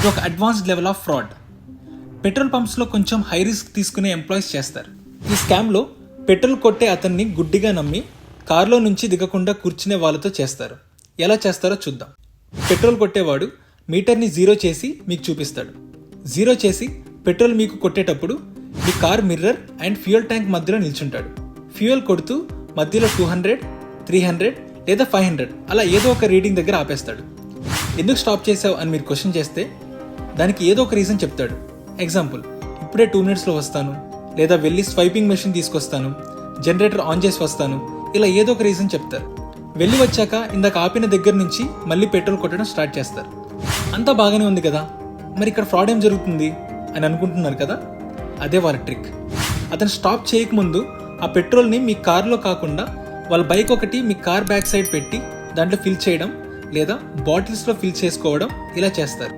ఒక advanced level of fraud. Petrol పంప్స్లో కొంచెం హై రిస్క్ తీసుకునే ఎంప్లాయీస్ చేస్తారు. ఈ స్కామ్లో పెట్రోల్ కొట్టే అతన్ని గుడ్డిగా నమ్మి కారులో నుంచి దిగకుండా కూర్చునే వాళ్ళతో చేస్తారు. ఎలా చేస్తారో చూద్దాం. పెట్రోల్ కొట్టేవాడు మీటర్ని 0 చేసి మీకు చూపిస్తాడు. 0 చేసి పెట్రోల్ మీకు కొట్టేటప్పుడు మీ car mirror and fuel tank మధ్యలో నిల్చుంటాడు. ఫ్యూయల్ కొడుతూ మధ్యలో 200, 300 లేదా 500 అలా ఏదో ఒక రీడింగ్ దగ్గర ఆపేస్తాడు. ఎందుకు స్టాప్ చేసావు అని మీరు క్వశ్చన్ చేస్తే దానికి ఏదో ఒక రీజన్ చెప్తాడు. ఎగ్జాంపుల్, ఇప్పుడే 2 minutesలో వస్తాను, లేదా వెళ్ళి స్వైపింగ్ మెషిన్ తీసుకొస్తాను, జనరేటర్ ఆన్ చేసి వస్తాను, ఇలా ఏదో ఒక రీజన్ చెప్తారు. వెళ్ళి వచ్చాక ఇందాక ఆపిన దగ్గర నుంచి మళ్ళీ పెట్రోల్ కొట్టడం స్టార్ట్ చేస్తారు. అంతా బాగానే ఉంది కదా, మరి ఇక్కడ ఫ్రాడ్ ఏం జరుగుతుంది అని అనుకుంటున్నారు కదా. అదే వాళ్ళ ట్రిక్. అతను స్టాప్ చేయకముందు ఆ పెట్రోల్ని మీ కార్లో కాకుండా వాళ్ళ బైక్ ఒకటి మీ కార్ బ్యాక్ సైడ్ పెట్టి దాంట్లో ఫిల్ చేయడం లేదా బాటిల్స్లో ఫిల్ చేసుకోవడం ఇలా చేస్తారు.